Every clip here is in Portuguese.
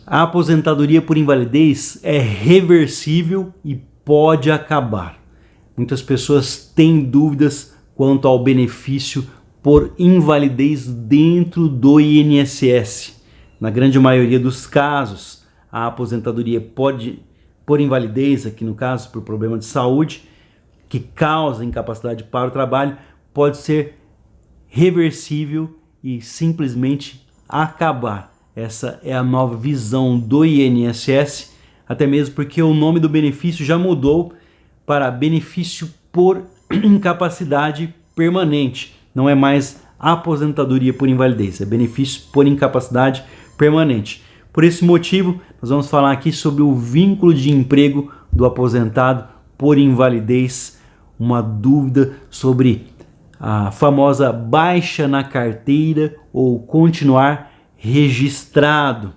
A aposentadoria por invalidez é reversível e pode acabar. Muitas pessoas têm dúvidas quanto ao benefício por invalidez dentro do INSS. Na grande maioria dos casos, a aposentadoria por invalidez, aqui no caso por problema de saúde, que causa incapacidade para o trabalho, pode ser reversível e simplesmente acabar. Essa é a nova visão do INSS, até mesmo porque o nome do benefício já mudou para benefício por incapacidade permanente. Não é mais aposentadoria por invalidez, é benefício por incapacidade permanente. Por esse motivo, nós vamos falar aqui sobre o vínculo de emprego do aposentado por invalidez, uma dúvida sobre a famosa baixa na carteira ou continuar registrado.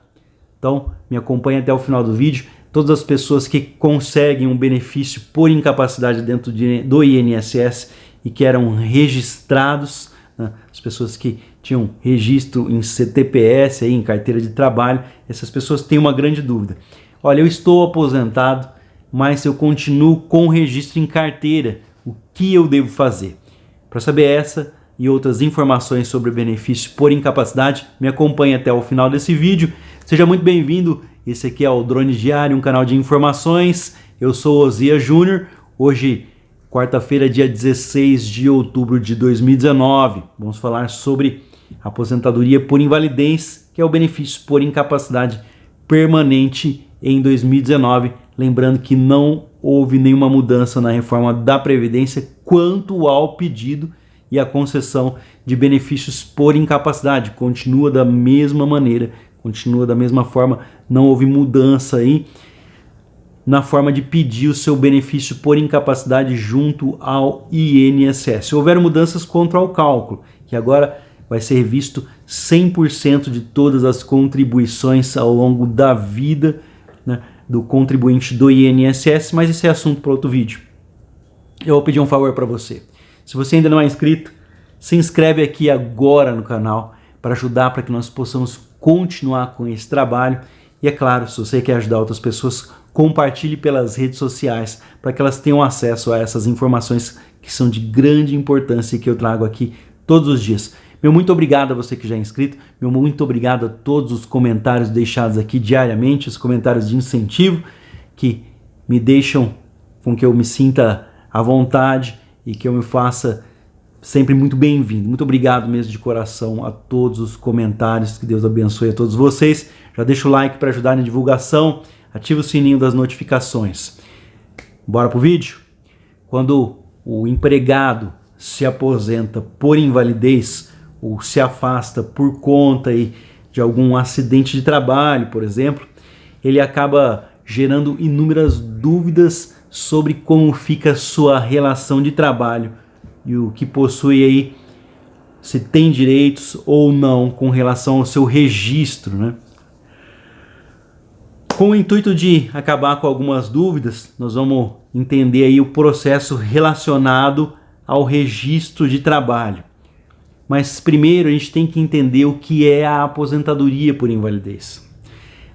Então, me acompanhe até o final do vídeo. Todas as pessoas que conseguem um benefício por incapacidade dentro do INSS e que eram registrados, né, as pessoas que tinham registro em CTPS, aí, em carteira de trabalho, essas pessoas têm uma grande dúvida. Olha, eu estou aposentado, mas eu continuo com registro em carteira. O que eu devo fazer? Para saber essa e outras informações sobre o benefício por incapacidade, me acompanhe até o final desse vídeo. Seja muito bem-vindo. Esse aqui é o Drone Diário, um canal de informações. Eu sou Osias Júnior. Hoje, quarta-feira, dia 16 de outubro de 2019. Vamos falar sobre aposentadoria por invalidez, que é o benefício por incapacidade permanente em 2019. Lembrando que não houve nenhuma mudança na reforma da Previdência quanto ao pedido e a concessão de benefícios por incapacidade. Continua da mesma maneira, continua da mesma forma, não houve mudança aí na forma de pedir o seu benefício por incapacidade junto ao INSS. Houveram mudanças quanto ao cálculo, que agora vai ser visto 100% de todas as contribuições ao longo da vida, né, do contribuinte do INSS, mas esse é assunto para outro vídeo. Eu vou pedir um favor para você. Se você ainda não é inscrito, se inscreve aqui agora no canal para ajudar para que nós possamos continuar com esse trabalho. E é claro, se você quer ajudar outras pessoas, compartilhe pelas redes sociais para que elas tenham acesso a essas informações que são de grande importância e que eu trago aqui todos os dias. Meu muito obrigado a você que já é inscrito, meu muito obrigado a todos os comentários deixados aqui diariamente, os comentários de incentivo que me deixam com que eu me sinta à vontade e que eu me faça sempre muito bem-vindo. Muito obrigado mesmo de coração a todos os comentários, que Deus abençoe a todos vocês. Já deixa o like para ajudar na divulgação, ativa o sininho das notificações. Bora pro vídeo? Quando o empregado se aposenta por invalidez ou se afasta por conta aí de algum acidente de trabalho, por exemplo, ele acaba gerando inúmeras dúvidas sobre como fica a sua relação de trabalho e o que possui aí, se tem direitos ou não com relação ao seu registro, né? Com o intuito de acabar com algumas dúvidas, nós vamos entender aí o processo relacionado ao registro de trabalho. Mas primeiro a gente tem que entender o que é a aposentadoria por invalidez.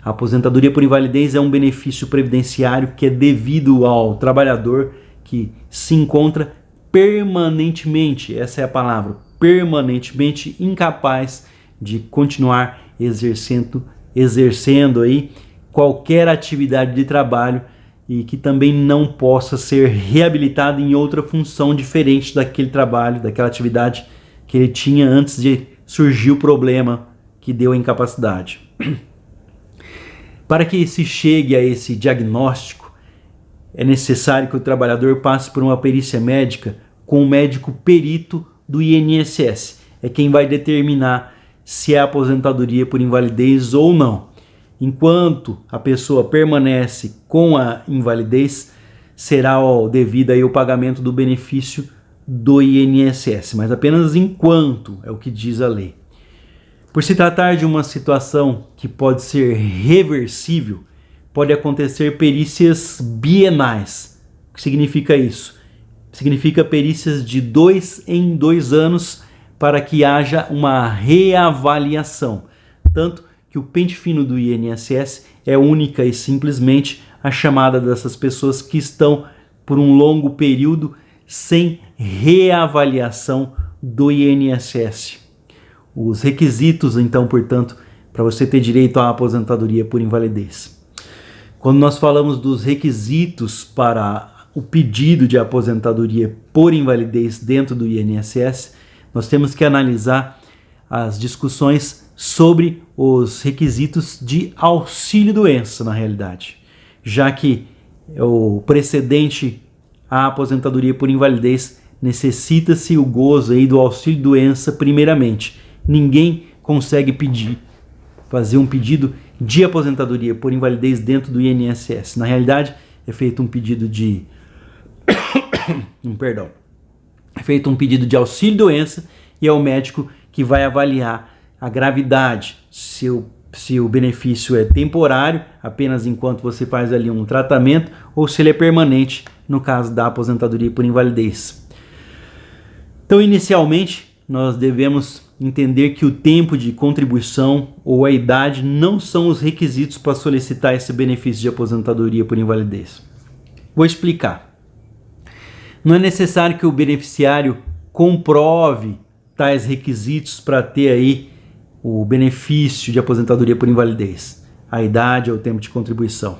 A aposentadoria por invalidez é um benefício previdenciário que é devido ao trabalhador que se encontra permanentemente, essa é a palavra, permanentemente incapaz de continuar exercendo aí qualquer atividade de trabalho e que também não possa ser reabilitado em outra função diferente daquele trabalho, daquela atividade que ele tinha antes de surgir o problema que deu a incapacidade. Para que se chegue a esse diagnóstico, é necessário que o trabalhador passe por uma perícia médica com o médico perito do INSS. É quem vai determinar se é aposentadoria por invalidez ou não. Enquanto a pessoa permanece com a invalidez, será devido aí o pagamento do benefício do INSS, mas apenas enquanto, é o que diz a lei. Por se tratar de uma situação que pode ser reversível, pode acontecer perícias bienais. O que significa isso? Significa perícias de 2 em 2 anos para que haja uma reavaliação. Tanto que o pente fino do INSS é única e simplesmente a chamada dessas pessoas que estão por um longo período sem reavaliação do INSS. Os requisitos, então, portanto, para você ter direito à aposentadoria por invalidez. Quando nós falamos dos requisitos para o pedido de aposentadoria por invalidez dentro do INSS, nós temos que analisar as discussões sobre os requisitos de auxílio-doença, na realidade, já que o precedente à aposentadoria por invalidez necessita-se o gozo aí do auxílio-doença primeiramente. Ninguém consegue fazer um pedido de aposentadoria por invalidez dentro do INSS. Na realidade, é feito um pedido de é feito um pedido de auxílio-doença e é o médico que vai avaliar a gravidade, se o benefício é temporário, apenas enquanto você faz ali um tratamento, ou se ele é permanente, no caso da aposentadoria por invalidez. Então, inicialmente, nós devemos entender que o tempo de contribuição ou a idade não são os requisitos para solicitar esse benefício de aposentadoria por invalidez. Vou explicar. Não é necessário que o beneficiário comprove tais requisitos para ter aí o benefício de aposentadoria por invalidez, a idade ou o tempo de contribuição.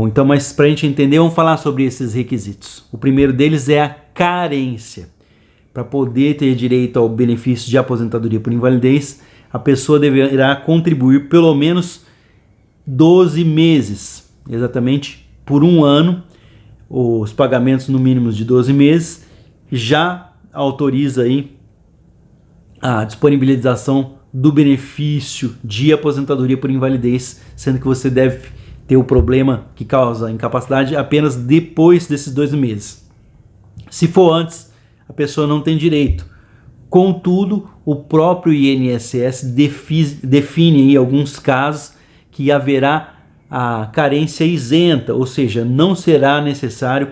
Então, mas para a gente entender, vamos falar sobre esses requisitos. O primeiro deles é a carência. Para poder ter direito ao benefício de aposentadoria por invalidez, a pessoa deverá contribuir pelo menos 12 meses, exatamente por um ano. Os pagamentos no mínimo de 12 meses já autoriza aí a disponibilização do benefício de aposentadoria por invalidez, sendo que você deve ter o problema que causa incapacidade apenas depois desses 12 meses. Se for antes, a pessoa não tem direito. Contudo, o próprio INSS define em alguns casos que haverá a carência isenta, ou seja, não será necessário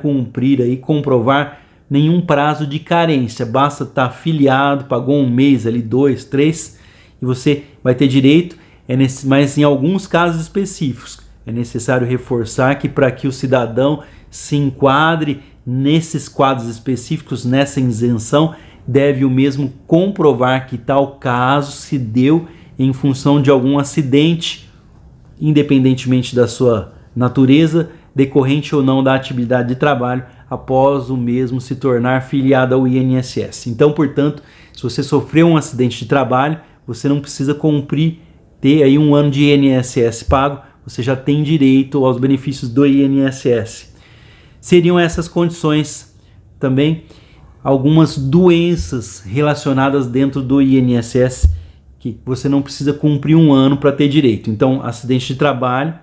comprovar nenhum prazo de carência, basta estar afiliado, pagou um mês ali, 2, 3, e você vai ter direito, mas em alguns casos específicos é necessário reforçar que para que o cidadão se enquadre nesses quadros específicos, nessa isenção, deve o mesmo comprovar que tal caso se deu em função de algum acidente, independentemente da sua natureza, decorrente ou não da atividade de trabalho, após o mesmo se tornar filiado ao INSS. Então, portanto, se você sofreu um acidente de trabalho, você não precisa ter aí um ano de INSS pago, você já tem direito aos benefícios do INSS. Seriam essas condições também algumas doenças relacionadas dentro do INSS que você não precisa cumprir um ano para ter direito. Então, acidente de trabalho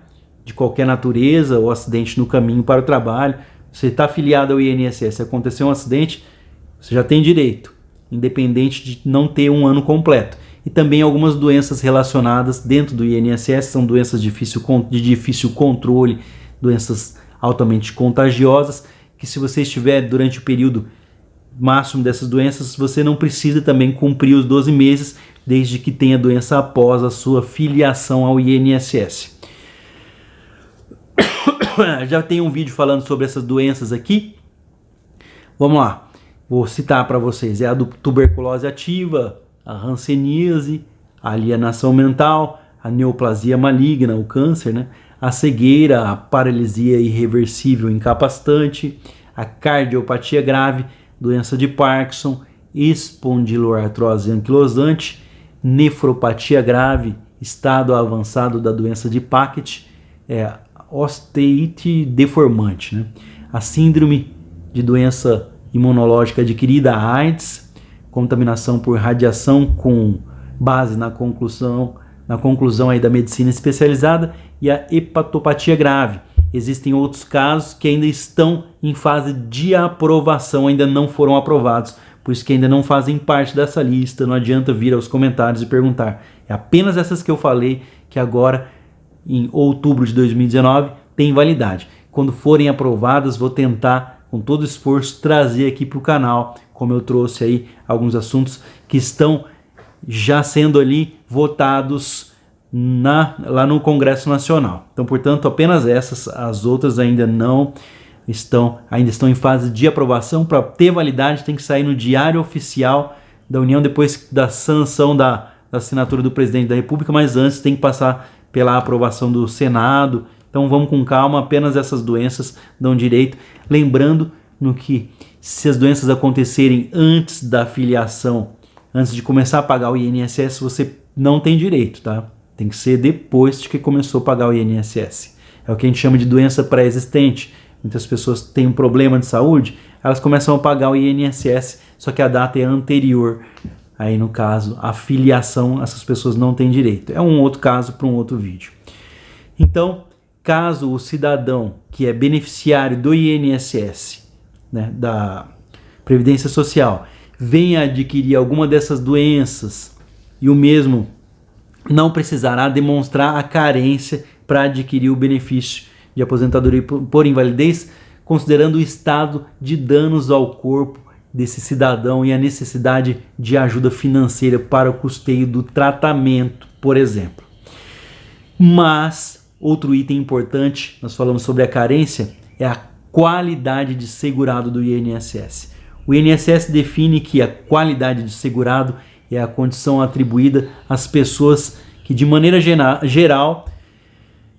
de qualquer natureza ou acidente no caminho para o trabalho, você está afiliado ao INSS, se acontecer um acidente, você já tem direito, independente de não ter um ano completo. E também algumas doenças relacionadas dentro do INSS, são doenças de difícil controle, doenças altamente contagiosas, que se você estiver durante o período máximo dessas doenças, você não precisa também cumprir os 12 meses, desde que tenha doença após a sua filiação ao INSS. Já tem um vídeo falando sobre essas doenças aqui. Vamos lá, vou citar para vocês. É a tuberculose ativa, a hanseníase, a alienação mental, a neoplasia maligna, o câncer, né? A cegueira, a paralisia irreversível incapacitante, a cardiopatia grave, doença de Parkinson, espondiloartrose anquilosante, nefropatia grave, estado avançado da doença de Paget, osteite deformante, né? A síndrome de doença imunológica adquirida, a AIDS, contaminação por radiação com base na conclusão aí da medicina especializada, e a hepatopatia grave. Existem outros casos que ainda estão em fase de aprovação, ainda não foram aprovados, por isso que ainda não fazem parte dessa lista. Não adianta vir aos comentários e perguntar. É apenas essas que eu falei que agora, em outubro de 2019, tem validade. Quando forem aprovadas, vou tentar, com todo esforço, trazer aqui para o canal, como eu trouxe aí alguns assuntos que estão já sendo ali votados lá no Congresso Nacional. Então, portanto, apenas essas, as outras ainda estão em fase de aprovação. Para ter validade, tem que sair no Diário Oficial da União depois da sanção da assinatura do presidente da República, mas antes tem que passar pela aprovação do Senado. Então vamos com calma, apenas essas doenças dão direito. Lembrando que se as doenças acontecerem antes da filiação, antes de começar a pagar o INSS, você não tem direito, tá? Tem que ser depois de que começou a pagar o INSS. É o que a gente chama de doença pré-existente. Muitas pessoas têm um problema de saúde, elas começam a pagar o INSS, só que a data é anterior. Aí, no caso, a filiação, essas pessoas não têm direito. É um outro caso para um outro vídeo. Então, caso o cidadão que é beneficiário do INSS, né, da Previdência Social, venha adquirir alguma dessas doenças e o mesmo não precisará demonstrar a carência para adquirir o benefício de aposentadoria por invalidez, considerando o estado de danos ao corpo desse cidadão e a necessidade de ajuda financeira para o custeio do tratamento, por exemplo. Mas outro item importante, nós falamos sobre a carência, é a qualidade de segurado do INSS. O INSS define que a qualidade de segurado é a condição atribuída às pessoas que, de maneira geral,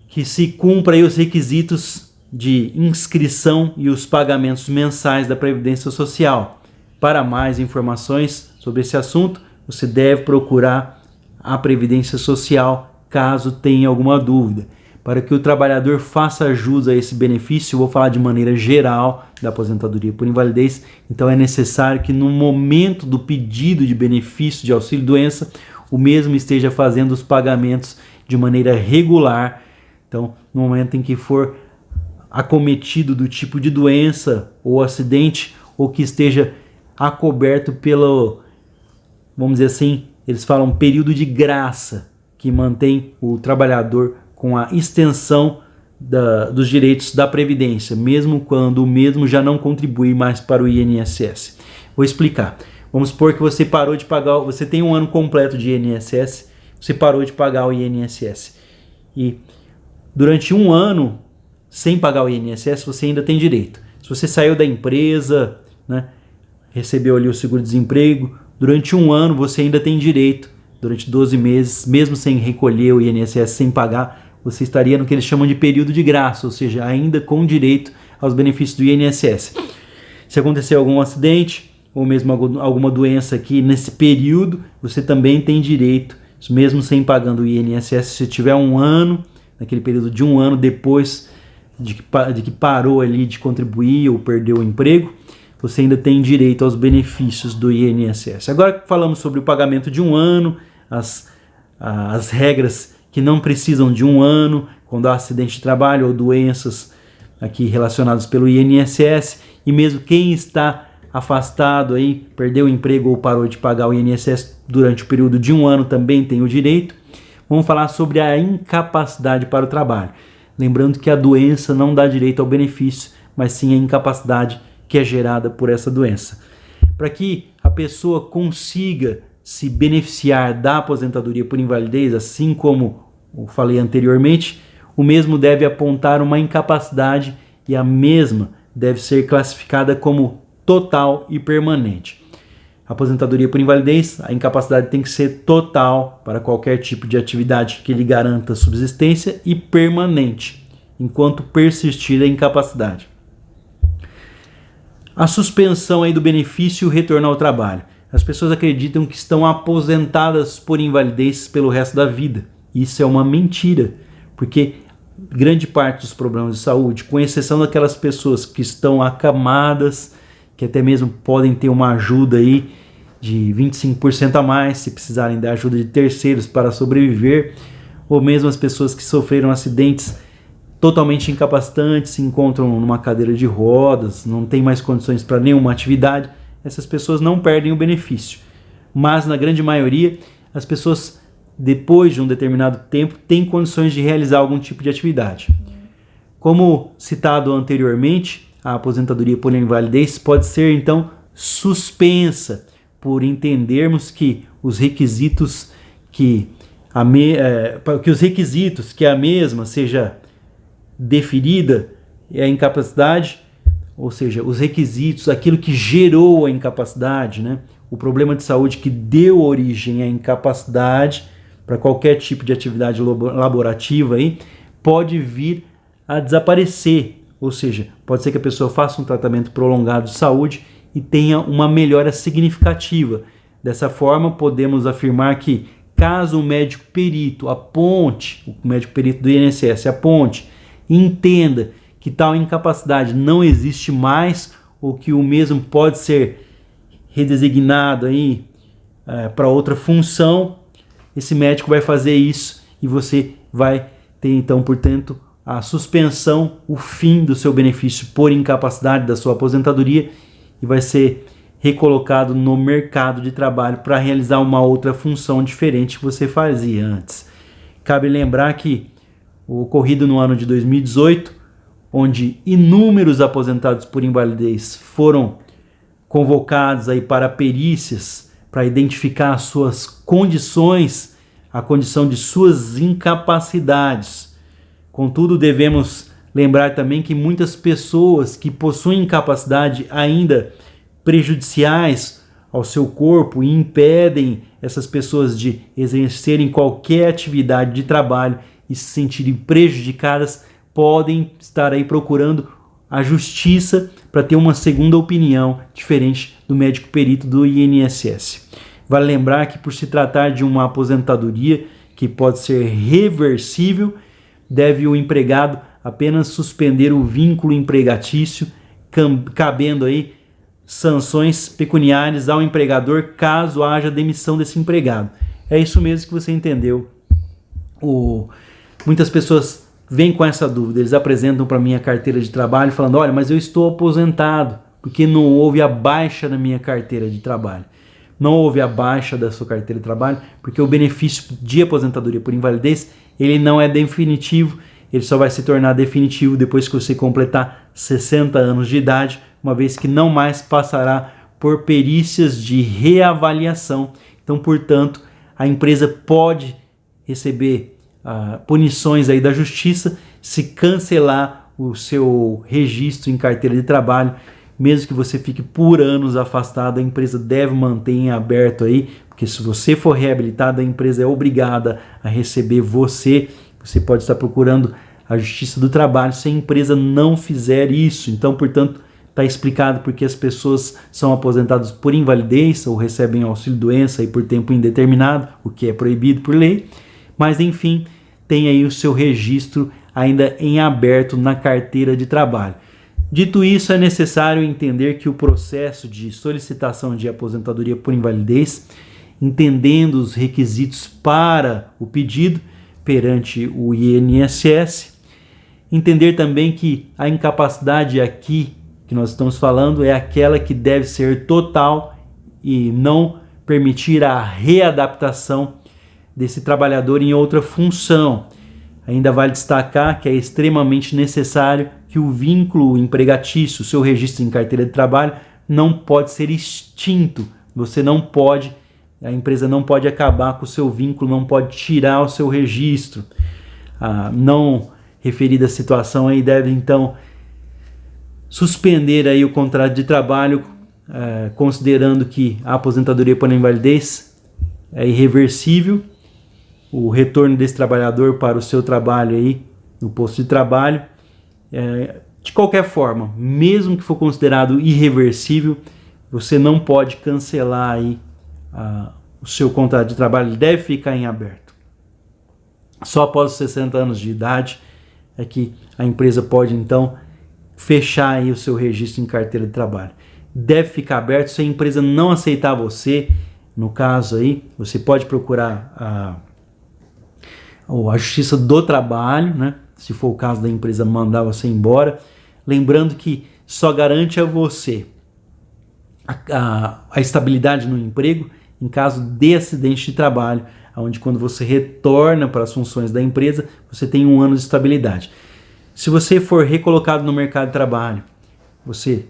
que se cumpra aí os requisitos de inscrição e os pagamentos mensais da Previdência Social. Para mais informações sobre esse assunto, você deve procurar a Previdência Social caso tenha alguma dúvida. Para que o trabalhador faça jus a esse benefício, eu vou falar de maneira geral da aposentadoria por invalidez, então é necessário que no momento do pedido de benefício de auxílio-doença, o mesmo esteja fazendo os pagamentos de maneira regular. Então, no momento em que for acometido do tipo de doença ou acidente, ou que esteja acoberto pelo, vamos dizer assim, eles falam período de graça, que mantém o trabalhador com a extensão dos direitos da Previdência, mesmo quando o mesmo já não contribui mais para o INSS. Vou explicar. Vamos supor que você parou de pagar, você tem um ano completo de INSS, você parou de pagar o INSS. E durante um ano, sem pagar o INSS, você ainda tem direito. Se você saiu da empresa, né, recebeu ali o seguro-desemprego, durante um ano você ainda tem direito, durante 12 meses, mesmo sem recolher o INSS, sem pagar, você estaria no que eles chamam de período de graça, ou seja, ainda com direito aos benefícios do INSS. Se acontecer algum acidente, ou mesmo alguma doença aqui nesse período, você também tem direito, mesmo sem pagando o INSS, se tiver um ano, naquele período de um ano depois de que parou ali de contribuir ou perdeu o emprego, você ainda tem direito aos benefícios do INSS. Agora que falamos sobre o pagamento de um ano, as regras que não precisam de um ano, quando há acidente de trabalho ou doenças aqui relacionadas pelo INSS, e mesmo quem está afastado aí, perdeu o emprego ou parou de pagar o INSS durante o período de um ano também tem o direito. Vamos falar sobre a incapacidade para o trabalho. Lembrando que a doença não dá direito ao benefício, mas sim a incapacidade que é gerada por essa doença. Para que a pessoa consiga se beneficiar da aposentadoria por invalidez, assim como eu falei anteriormente, o mesmo deve apontar uma incapacidade e a mesma deve ser classificada como total e permanente. A aposentadoria por invalidez, a incapacidade tem que ser total para qualquer tipo de atividade que lhe garanta subsistência e permanente, enquanto persistir a incapacidade. A suspensão aí do benefício e o retorno ao trabalho. As pessoas acreditam que estão aposentadas por invalidez pelo resto da vida. Isso é uma mentira, porque grande parte dos problemas de saúde, com exceção daquelas pessoas que estão acamadas, que até mesmo podem ter uma ajuda aí de 25% a mais, se precisarem da ajuda de terceiros para sobreviver, ou mesmo as pessoas que sofreram acidentes totalmente incapacitantes, se encontram numa cadeira de rodas, não tem mais condições para nenhuma atividade, essas pessoas não perdem o benefício. Mas na grande maioria, as pessoas, depois de um determinado tempo, têm condições de realizar algum tipo de atividade. Como citado anteriormente, a aposentadoria por invalidez pode ser então suspensa, por entendermos que os requisitos que para que os requisitos, que a mesma seja deferida, é a incapacidade, ou seja, os requisitos, aquilo que gerou a incapacidade, né? O problema de saúde que deu origem à incapacidade para qualquer tipo de atividade laborativa aí, pode vir a desaparecer, ou seja, pode ser que a pessoa faça um tratamento prolongado de saúde e tenha uma melhora significativa. Dessa forma, podemos afirmar que caso o médico perito aponte, o médico perito do INSS aponte e entenda que tal incapacidade não existe mais ou que o mesmo pode ser redesignado aí para outra função, esse médico vai fazer isso e você vai ter então, portanto, a suspensão, o fim do seu benefício por incapacidade da sua aposentadoria e vai ser recolocado no mercado de trabalho para realizar uma outra função diferente que você fazia antes. Cabe lembrar que o ocorrido no ano de 2018, onde inúmeros aposentados por invalidez foram convocados aí para perícias, para identificar as suas condições, a condição de suas incapacidades. Contudo, devemos lembrar também que muitas pessoas que possuem incapacidade ainda prejudiciais ao seu corpo e impedem essas pessoas de exercerem qualquer atividade de trabalho e se sentirem prejudicadas, podem estar aí procurando a justiça para ter uma segunda opinião diferente do médico perito do INSS. Vale lembrar que, por se tratar de uma aposentadoria que pode ser reversível, deve o empregado apenas suspender o vínculo empregatício, cabendo aí sanções pecuniárias ao empregador caso haja demissão desse empregado. É isso mesmo que você entendeu. Muitas pessoas vêm com essa dúvida, eles apresentam para mim a carteira de trabalho falando, olha, mas eu estou aposentado porque não houve a baixa na minha carteira de trabalho. Não houve a baixa da sua carteira de trabalho porque o benefício de aposentadoria por invalidez, ele não é definitivo, ele só vai se tornar definitivo depois que você completar 60 anos de idade, uma vez que não mais passará por perícias de reavaliação. Então, portanto, a empresa pode receber punições aí da justiça se cancelar o seu registro em carteira de trabalho. Mesmo que você fique por anos afastado, a empresa deve manter em aberto aí, porque se você for reabilitado, a empresa é obrigada a receber você. Você pode estar procurando a Justiça do Trabalho se a empresa não fizer isso. Então, portanto, está explicado porque as pessoas são aposentadas por invalidez ou recebem auxílio-doença por tempo indeterminado, o que é proibido por lei. Mas, enfim, tem aí o seu registro ainda em aberto na carteira de trabalho. Dito isso, é necessário entender que o processo de solicitação de aposentadoria por invalidez, entendendo os requisitos para o pedido perante o INSS, entender também que a incapacidade aqui que nós estamos falando é aquela que deve ser total e não permitir a readaptação desse trabalhador em outra função. Ainda vale destacar que é extremamente necessário que o vínculo empregatício, o seu registro em carteira de trabalho, não pode ser extinto. Você não pode, a empresa não pode acabar com o seu vínculo, não pode tirar o seu registro. A não referida situação aí deve então suspender aí o contrato de trabalho, considerando que a aposentadoria por invalidez é irreversível. O retorno desse trabalhador para o seu trabalho aí, no posto de trabalho, de qualquer forma, mesmo que for considerado irreversível, você não pode cancelar aí o seu contrato de trabalho, ele deve ficar em aberto. Só após os 60 anos de idade é que a empresa pode então fechar aí o seu registro em carteira de trabalho. Deve ficar aberto. Se a empresa não aceitar você, no caso aí, você pode procurar a Justiça do Trabalho, né? Se for o caso da empresa mandar você embora. Lembrando que só garante a você a estabilidade no emprego em caso de acidente de trabalho, onde quando você retorna para as funções da empresa, você tem 1 ano de estabilidade. Se você for recolocado no mercado de trabalho, você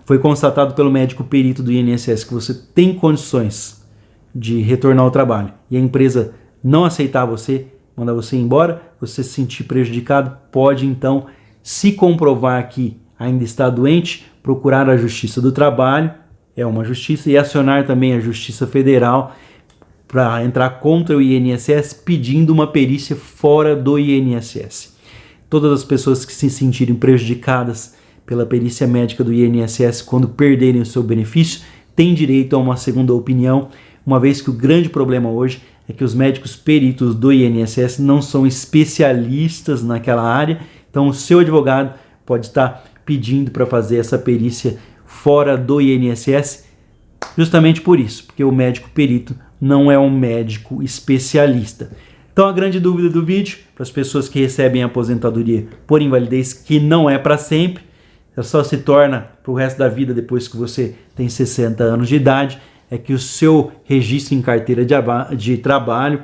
foi constatado pelo médico perito do INSS que você tem condições de retornar ao trabalho e a empresa não aceitar você, mandar você embora, você se sentir prejudicado, pode então, se comprovar que ainda está doente, procurar a Justiça do Trabalho, é uma justiça, e acionar também a Justiça Federal para entrar contra o INSS pedindo uma perícia fora do INSS. Todas as pessoas que se sentirem prejudicadas pela perícia médica do INSS quando perderem o seu benefício têm direito a uma segunda opinião, uma vez que o grande problema hoje é que os médicos peritos do INSS não são especialistas naquela área, então o seu advogado pode estar pedindo para fazer essa perícia fora do INSS justamente por isso, porque o médico perito não é um médico especialista. Então a grande dúvida do vídeo, para as pessoas que recebem aposentadoria por invalidez, que não é para sempre, só se torna para o resto da vida depois que você tem 60 anos de idade, é que o seu registro em carteira de trabalho,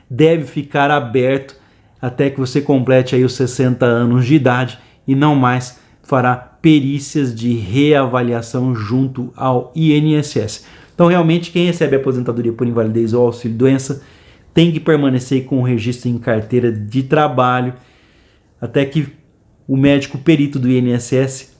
deve ficar aberto até que você complete aí os 60 anos de idade e não mais fará perícias de reavaliação junto ao INSS. Então realmente quem recebe aposentadoria por invalidez ou auxílio-doença tem que permanecer com o registro em carteira de trabalho até que o médico perito do INSS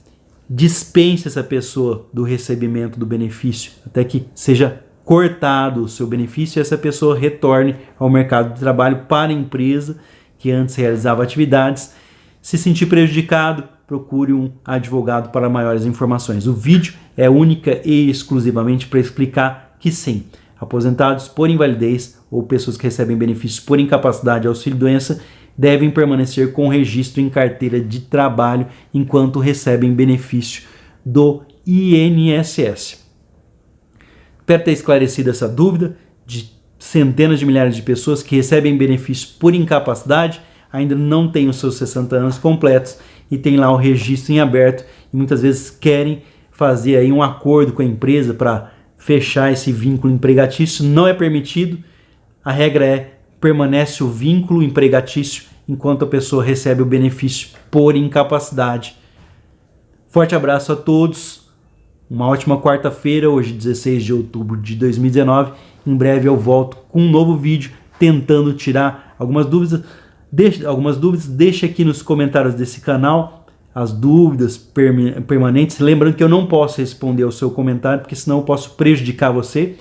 dispense essa pessoa do recebimento do benefício, até que seja cortado o seu benefício e essa pessoa retorne ao mercado de trabalho para a empresa que antes realizava atividades. Se sentir prejudicado, procure um advogado para maiores informações. O vídeo é única e exclusivamente para explicar que sim, aposentados por invalidez ou pessoas que recebem benefícios por incapacidade, auxílio-doença devem permanecer com registro em carteira de trabalho enquanto recebem benefício do INSS. Espero ter esclarecido essa dúvida de centenas de milhares de pessoas que recebem benefício por incapacidade, ainda não têm os seus 60 anos completos e tem lá o registro em aberto e muitas vezes querem fazer aí um acordo com a empresa para fechar esse vínculo empregatício. Não é permitido, a regra é permanece o vínculo empregatício enquanto a pessoa recebe o benefício por incapacidade. Forte abraço a todos, uma ótima quarta-feira, hoje 16 de outubro de 2019. Em breve eu volto com um novo vídeo tentando tirar algumas dúvidas. Deixe aqui nos comentários desse canal as dúvidas permanentes. Lembrando que eu não posso responder ao seu comentário, porque senão eu posso prejudicar você,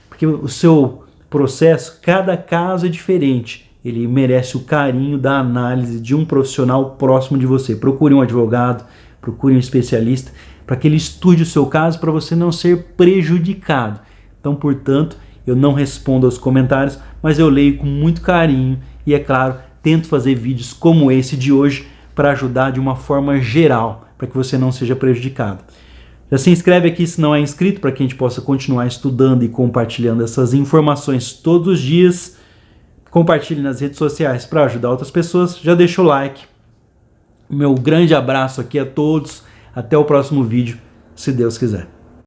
porque o seu processo, cada caso é diferente. Ele merece o carinho da análise de um profissional próximo de você. Procure um advogado, procure um especialista, para que ele estude o seu caso, para você não ser prejudicado. Então, portanto, eu não respondo aos comentários, mas eu leio com muito carinho e, é claro, tento fazer vídeos como esse de hoje para ajudar de uma forma geral, para que você não seja prejudicado. Já se inscreve aqui se não é inscrito, para que a gente possa continuar estudando e compartilhando essas informações todos os dias. Compartilhe nas redes sociais para ajudar outras pessoas. Já deixa o like. Meu grande abraço aqui a todos. Até o próximo vídeo, se Deus quiser.